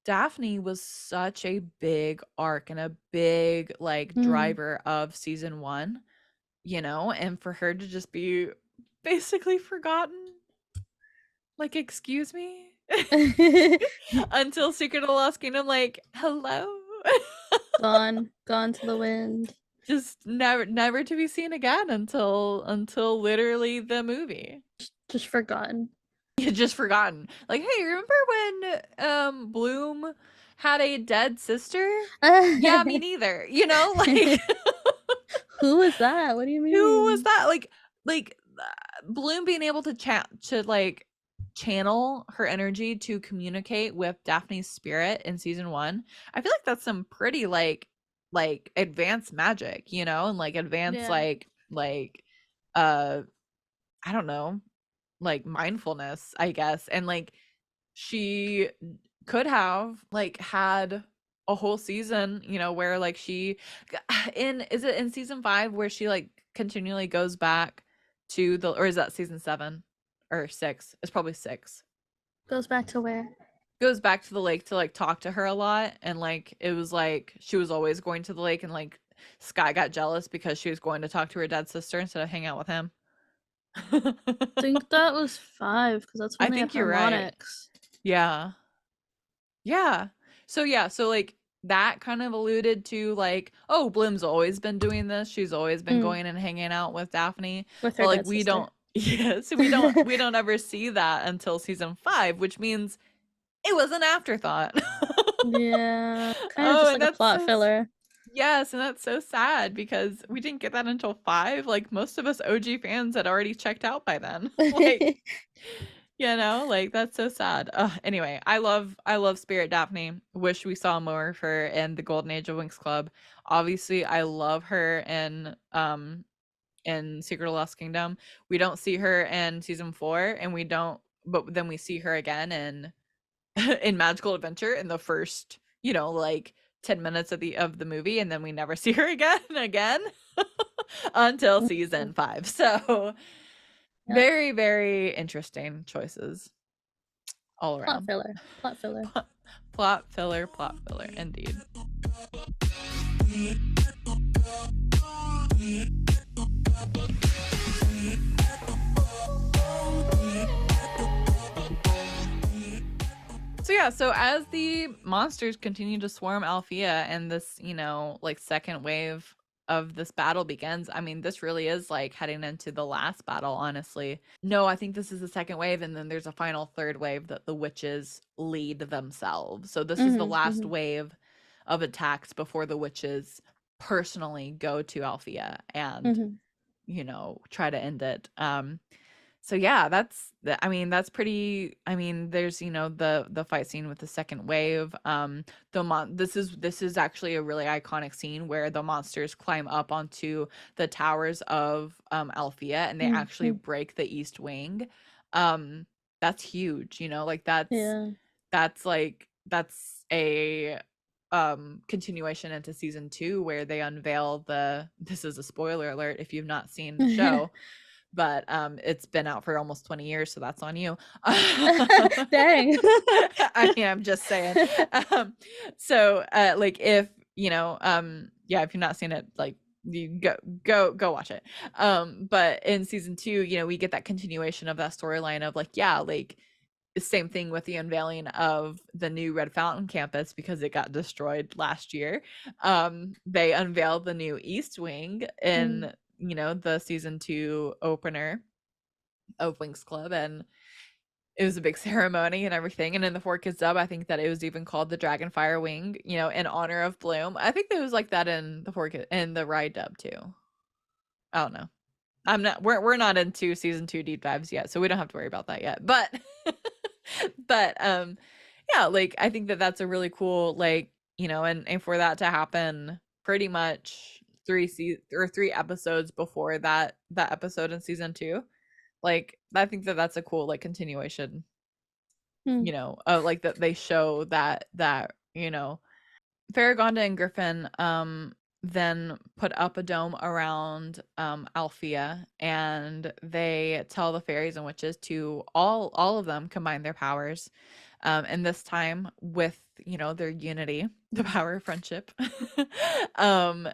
Daphne was such a big arc and a big, like, Mm. driver of season 1, you know, and for her to just be basically forgotten, like, excuse me? Until Secret of the Lost Kingdom, like, hello? Gone to the wind. Just never to be seen again until literally the movie. Just forgotten. Just forgotten. Like, hey, remember when Bloom had a dead sister? Yeah, me neither. You know, like, Who was that? What do you who was mean? that? Like Bloom being able to like channel her energy to communicate with Daphne's spirit in season 1. I feel like that's some pretty, like advanced magic, you know, and like advanced, Yeah. like uh I don't know, like mindfulness, I guess. And like, she could have, like, had a whole season, you know, where, like, she in is it in season 5 where she, like, continually goes back to the, or is that season 7 or 6? It's probably 6. Goes back to where? Goes back to the lake to, like, talk to her a lot, and like, it was like she was always going to the lake, and like, Sky got jealous because she was going to talk to her dead sister instead of hang out with him. Think that was 5 because that's I when they had think you're right. harmonics. Yeah. Yeah. So like, that kind of alluded to, like, oh, Bloom's always been doing this. She's always been Mm, going and hanging out with Daphne. with But her like, dead we sister. don't yes, we don't ever see that until season 5, which means it was an afterthought. Yeah, kind of Oh, just and like a that's plot filler. yes, and that's so sad because we didn't get that until 5. Like, most of us OG fans had already checked out by then. Like, you know, like, that's so sad. Anyway, I love Spirit Daphne. Wish we saw more of her in the golden age of Winx Club. Obviously, I love her in Secret of Lost Kingdom. We don't see her in season 4, and we don't, but then we see her again in in Magical Adventure in the first, you know, like, 10 minutes of the movie, and then we never see her again until season 5. So, Yep. very, very interesting choices all Plot around. filler. Plot filler. Plot filler, indeed. So yeah, so as the monsters continue to swarm Alfea, and this, you know, like, second wave this battle begins. I mean, this really is like heading into the last battle, honestly. No, I think this is the second wave, and then there's a final third wave that the witches lead themselves. So this is the Mm-hmm, last mm-hmm, wave of attacks before the witches personally go to Alfea and, mm-hmm. try to end it. So yeah, I mean, that's pretty. I mean, there's, the fight scene with the second wave. This is actually a really iconic scene where the monsters climb up onto the towers of Alfea, and they actually Mm-hmm. break the east wing. Um that's huge, like that's Yeah. that's a continuation into season 2 where they unveil this is a spoiler alert if you've not seen the show, but it's been out for almost 20 years, so that's on you. Dang. I mean, I'm just saying. So like, if yeah, if you've not seen it, like, you go watch it. But in season 2, we get that continuation of that storyline of, like, yeah, like, the same thing with the unveiling of the new Red Fountain campus because it got destroyed last year. They unveiled the new East Wing Mm. in, the season 2 opener of Winx Club, and it was a big ceremony and everything. And in the 4 Kids dub, I think that it was even called the Dragonfire Wing, in honor of Bloom. I think it was like that in the 4 Kids in the Ride dub too. I don't know. We're not into season 2 deep dives yet, so we don't have to worry about that yet. But but yeah, like, I think that that's a really cool, like, and for that to happen pretty much 3 episodes before that episode in season 2, like, I think that that's a cool, like, continuation, Mm. like, that they show that Farragonda and Griffin then put up a dome around Alfea, and they tell the fairies and witches to all of them combine their powers. And this time with, their unity, the power of friendship,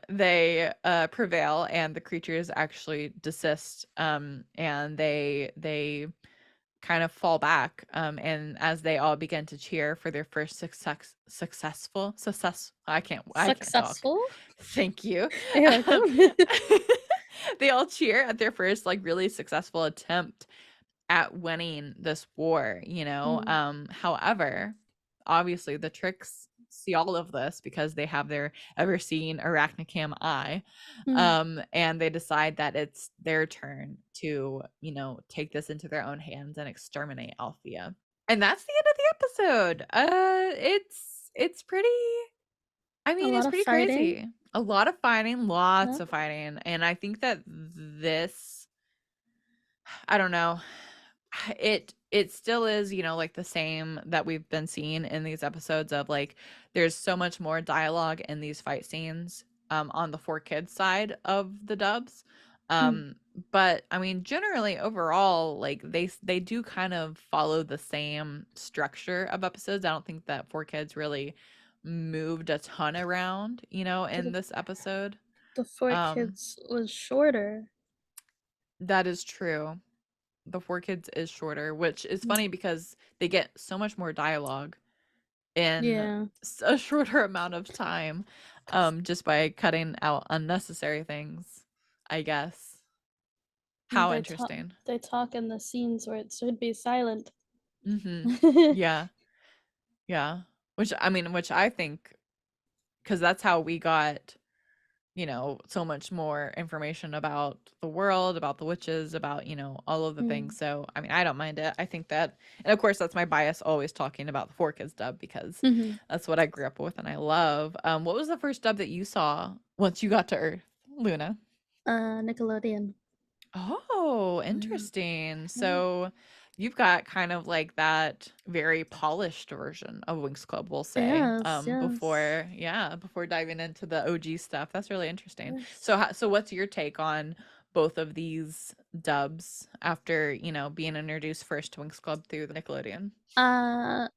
they prevail, and the creatures actually desist, and they kind of fall back, and as they all begin to cheer for their first success, I can't talk. Successful? Thank you. You're um, welcome. they all cheer at their first, like, really successful attempt at winning this war. Mm. However, obviously the tricks see all of this because they have their ever seen arachnicam eye, Mm. and they decide that it's their turn to, take this into their own hands and exterminate Althea. And that's the end of the episode. It's pretty, I A mean, lot it's of pretty fighting. crazy. A lot of fighting, lots Yeah. of fighting, and I think that this, I don't know, it still is, like, the same that we've been seeing in these episodes of, like, there's so much more dialogue in these fight scenes on the 4 Kids side of the dubs. Mm. um but I mean, generally overall, like, they do kind of follow the same structure of episodes. I don't think that 4 Kids really moved a ton around, But in this episode. the four um kids was shorter. that is true. The 4 Kids is shorter, which is Mm. funny because they get so much more dialogue in Yeah. a shorter amount of time, just by cutting out unnecessary things, I guess. And How interesting. they talk in the scenes where it should be silent. Mhm. Yeah, yeah. Which I think, because that's how we got, so much more information about the world, about the witches, about, all of the Mm. things. So, I mean, I don't mind it. I think that, and of course, that's my bias always talking about the 4 Kids dub because Hmm. that's what I grew up with and I love. What was the first dub that you saw once you got to Earth, Luna? Nickelodeon. Oh, Yeah. interesting. Yeah. So you've got kind of like that very polished version of Winx Club, we'll say, Yes, yes, before diving into the OG stuff. That's really interesting. yes. So what's your take on both of these dubs after, being introduced first to Winx Club through the Nickelodeon?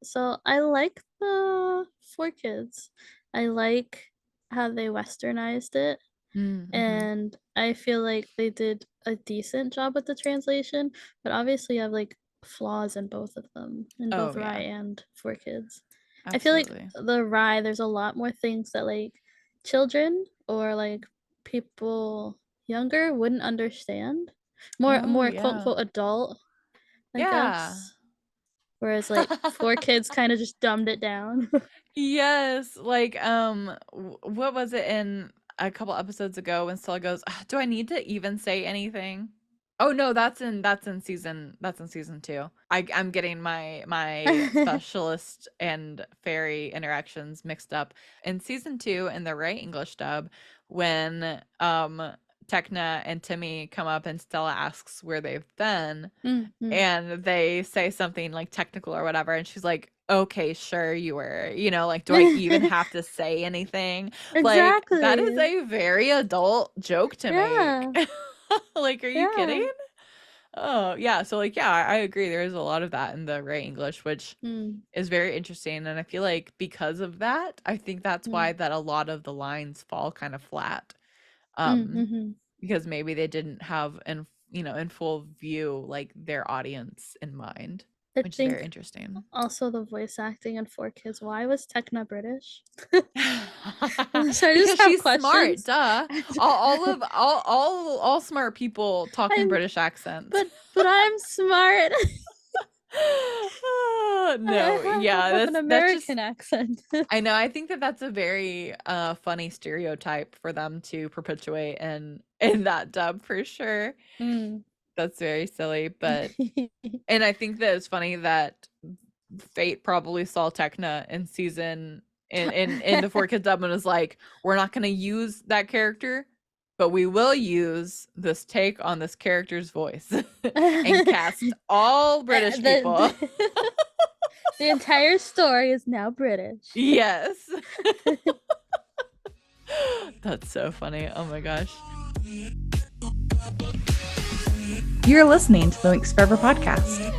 So I like the four kids. I like how they westernized it, Mm-hmm. and I feel like they did a decent job with the translation, but obviously I have like flaws in both of them, in Oh both Rye yeah, and Four Kids. I feel like absolutely. the Rye, there's a lot more things that like children or like people younger wouldn't understand. Oh, More quote yeah. unquote adult, I Yeah. guess. Whereas like Four Kids kind of just dumbed it down. Yes, like, what was it in a couple episodes ago when Stella goes, "Ah, do I need to even say anything?" Oh no, that's in season 2. I'm getting my specialist and fairy interactions mixed up. In season 2 in the right English dub, when Tekna and Timmy come up and Stella asks where they've been, Mm-hmm. and they say something like technical or whatever, and she's like, okay, sure, you were, like, do I even have to say anything? Like, that is Exactly. a very adult joke to make. Yeah. Like, are you Yeah. kidding? Oh yeah, so like, yeah, I agree, there is a lot of that in the Ray English, which Mm, is very interesting, and I feel like because of that, I think that's mm, why that a lot of the lines fall kind of flat. um mm-hmm. because maybe they didn't have in full view, like, their audience in mind, I which is very think interesting. also the voice acting in Four Kids. Why was Tekna British? So I just Because have she's smart, questions. duh. All smart people talk in I'm British accents. but I'm smart. No, I yeah, have an that's just, American accent. I know, I think that that's a very funny stereotype for them to perpetuate in that dub for sure. Mm. That's very silly, but and I think that it's funny that Fate probably saw Tekna in season in the Four Kids dub and was like, we're not gonna use that character, but we will use this take on this character's voice and cast all British people. the the entire story is now British. Yes. That's so funny. Oh my gosh. You're listening to the Winx Forever podcast.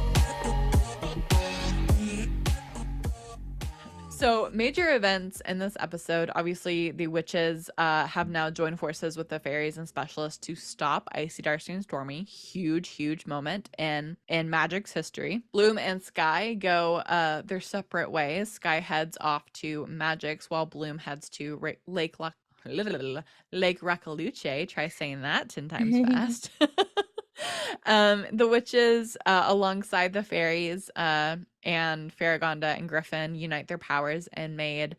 So, major events in this episode, obviously, the witches have now joined forces with the fairies and specialists to stop Icy, Darcy, and Stormy. Huge, huge moment in Magic's history. Bloom and Sky go their separate ways. Sky heads off to Magic's, while Bloom heads to Lake Racaluche. Try saying that 10 times fast. The witches, alongside the fairies, and Farragonda and Griffin unite their powers and made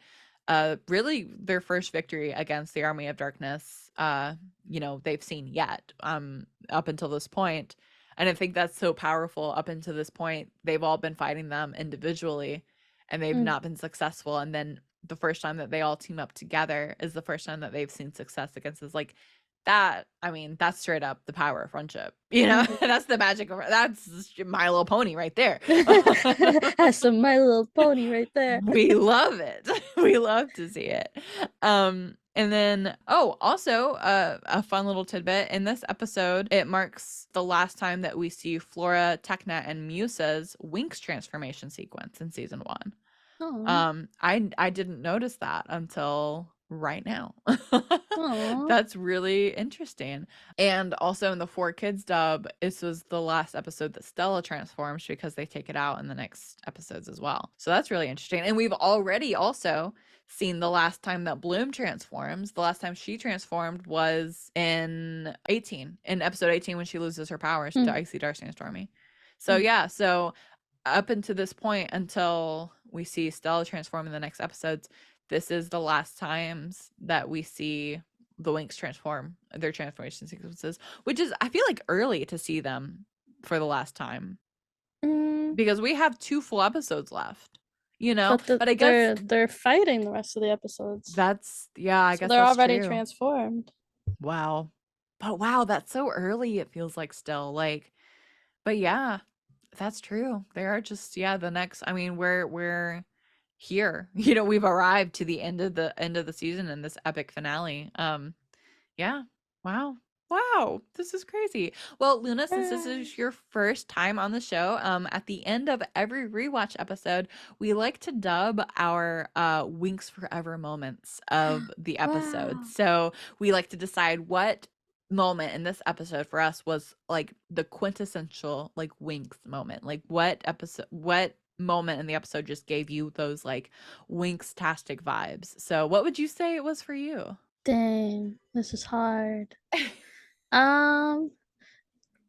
really their first victory against the Army of Darkness they've seen yet, up until this point. And I think that's so powerful. Up until this point, they've all been fighting them individually and they've Mm. not been successful. And then the first time that they all team up together is the first time that they've seen success against is like that. I mean, that's straight up the power of friendship. Mhm. That's the magic of, that's My Little Pony right there. Has some My Little Pony right there. We love it. We love to see it. And then, also, a fun little tidbit in this episode, it marks the last time that we see Flora, Tekna, and Musa's Winx transformation sequence in season 1. Aw. I didn't notice that until right now. Aw. That's really interesting. And also in the Four Kids dub, this was the last episode that Stella transforms because they take it out in the next episodes as well. So that's really interesting. And we've already also seen the last time that Bloom transforms. The last time she transformed was in episode 18 when she loses her powers to Mm, Icy, Darcy, and Stormy. So mm, yeah, so up until this point, until we see Stella transform in the next episodes, this is the last times that we see the Winx transform, their transformation sequences, which is, I feel like, early to see them for the last time mm. because we have 2 full episodes left, you know? But But I guess they're fighting the rest of the episodes, I so guess they're that's already true. transformed. Wow. But wow, that's so early, it feels like still. Like, but yeah, that's true. They are just, yeah, the next, I mean, we're here. We've arrived to the end of the season in this epic finale. Yeah. Wow. Wow. This is crazy. Well, Luna, since this is your first time on the show, at the end of every rewatch episode, we like to dub our Winx Forever moments of the episode. Wow. So we like to decide what moment in this episode for us was like the quintessential like Winx moment. Like what moment in the episode just gave you those like Winx-tastic vibes. So what would you say it was for you? Dang, this is hard. Um,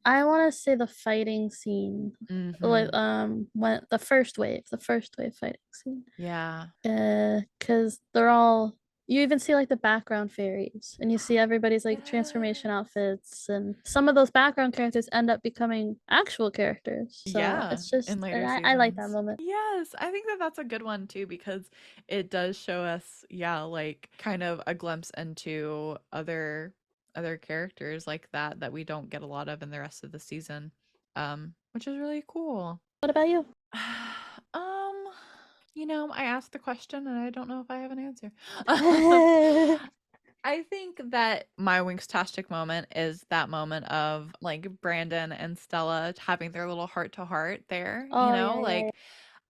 I want to say the fighting scene, like Mm-hmm. when the first wave fighting scene. Yeah. Because they're all, you even see like the background fairies, and you see everybody's like transformation outfits, and some of those background characters end up becoming actual characters. So Yeah, it's in just, later I like that seasons. moment. Yes, I think that that's a good one too because it does show us, yeah, like kind of a glimpse into other characters like that we don't get a lot of in the rest of the season, which is really cool. What about you? Um, I asked the question and I don't know if I have an answer. I think that my Winxtastic moment is that moment of like Brandon and Stella having their little heart to heart there, Oh yeah, yeah, like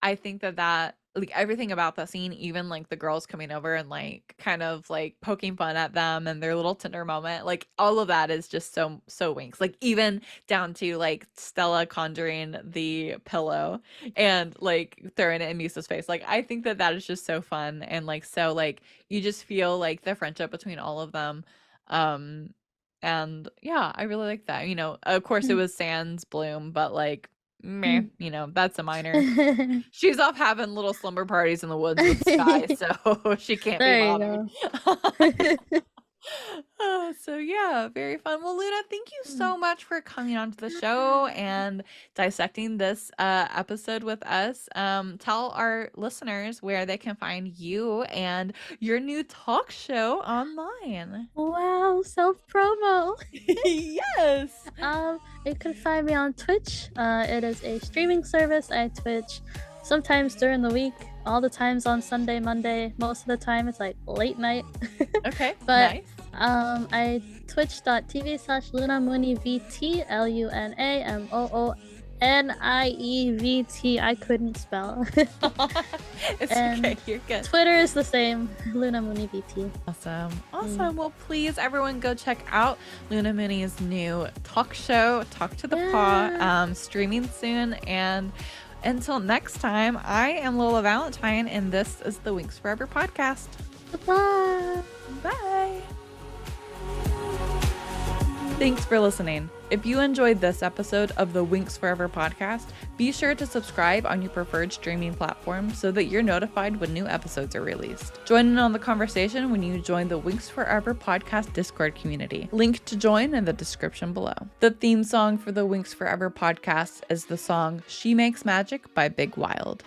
I think that like everything about that scene, even like the girls coming over and like kind of like poking fun at them and their little Tinder moment, like all of that is just so Winx. Like even down to like Stella conjuring the pillow and like throwing it in Misa's face. Like I think that is just so fun and like so like you just feel like the friendship between all of them. Um and yeah, I really like that. Of course it yeah. was Sans Bloom, but like meh, Mm. that's a minor. She's off having little slumber parties in the woods with Sky, so she can't be There you bothered. go. So yeah, very fun. Well, Luna, thank you so much for coming onto the show and dissecting this episode with us. Tell our listeners where they can find you and your new talk show online. Wow, self promo. Yes. You can find me on Twitch. It is a streaming service. I Twitch sometimes during the week, all the times on Sunday, Monday. Most of the time it's like late night. Okay, But nice. I twitch.tv/LunaMoonie VT LunaMoonievt. I couldn't spell. It's okay, And you're good. Twitter is the same, LunaMoonie VT. Awesome. Mm. Awesome. Well, please, everyone, go check out LunaMoonie's new talk show, Talk to the Paw, Yeah. streaming soon. And until next time, I am Lola Valentine, and this is the Winx Forever podcast. Bye. Bye. Thanks for listening. If you enjoyed this episode of the Winx Forever podcast, be sure to subscribe on your preferred streaming platform so that you're notified when new episodes are released. Join in on the conversation when you join the Winx Forever podcast Discord community. Link to join in the description below. The theme song for the Winx Forever podcast is the song She Makes Magic by Big Wild.